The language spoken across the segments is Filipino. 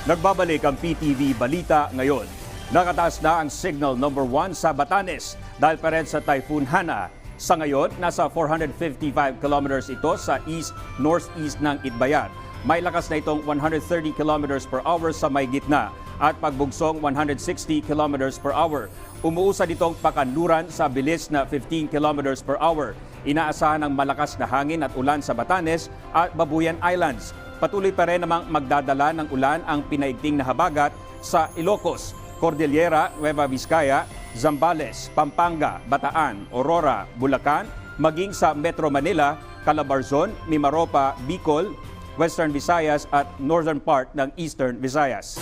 Nagbabalik ang PTV Balita ngayon. Nakataas na ang signal number 1 sa Batanes dahil pa rin sa Typhoon Hana. Sa ngayon, nasa 455 kilometers ito sa east-northeast ng Itbayat. May lakas na itong 130 kilometers per hour sa may gitna at pagbugsong 160 kilometers per hour. Umuusad itong pakanluran sa bilis na 15 kilometers per hour. Inaasahan ng malakas na hangin at ulan sa Batanes at Babuyan Islands. Patuloy pa rin namang magdadala ng ulan ang pinaigting na habagat sa Ilocos, Cordillera, Nueva Vizcaya, Zambales, Pampanga, Bataan, Aurora, Bulacan, maging sa Metro Manila, Calabarzon, Mimaropa, Bicol, Western Visayas at northern part ng Eastern Visayas.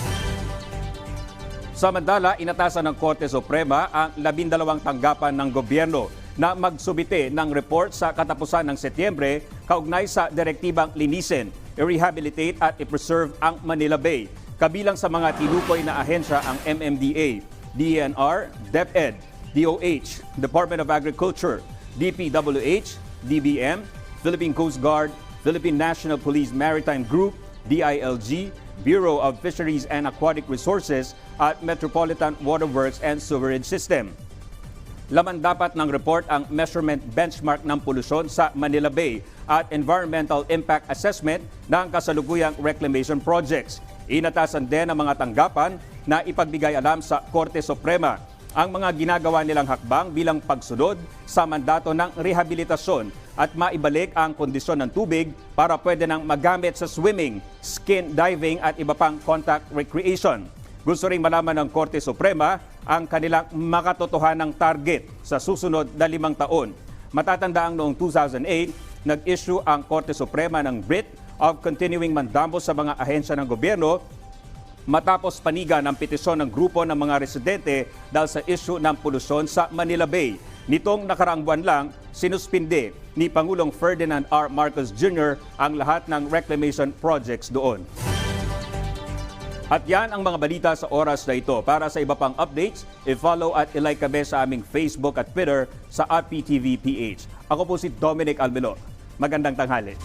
Samantala, inatasan ng Korte Suprema ang 12 tanggapan ng gobyerno na magsubite ng report sa katapusan ng Setyembre kaugnay sa direktibang linisin, i-rehabilitate at i-preserve ang Manila Bay. Kabilang sa mga tinukoy na ahensya ang MMDA, DENR, DepEd, DOH, Department of Agriculture, DPWH, DBM, Philippine Coast Guard, Philippine National Police Maritime Group, DILG, Bureau of Fisheries and Aquatic Resources at Metropolitan Waterworks and Sewerage System. Laman dapat ng report ang measurement benchmark ng polusyon sa Manila Bay at environmental impact assessment ng kasalukuyang reclamation projects. Inatasan din ang mga tanggapan na ipagbigay alam sa Korte Suprema ang mga ginagawa nilang hakbang bilang pagsunod sa mandato ng rehabilitasyon at maibalik ang kondisyon ng tubig para pwede nang magamit sa swimming, skin diving at iba pang contact recreation. Gusto ring malaman ng Korte Suprema ang kanilang makatotohanang target sa susunod na 5 taon. Matatandaang noong 2008, nag-issue ang Korte Suprema ng writ of continuing mandamos sa mga ahensya ng gobyerno matapos panigan ng petisyon ng grupo ng mga residente dahil sa issue ng polusyon sa Manila Bay. Nitong nakaraang buwan lang, sinuspinde ni Pangulong Ferdinand R. Marcos Jr. ang lahat ng reclamation projects doon. At yan ang mga balita sa oras na ito. Para sa iba pang updates, i-follow at i-like kami sa aming Facebook at Twitter sa @PTVPH. Ako po si Dominic Albelo. Magandang tanghali.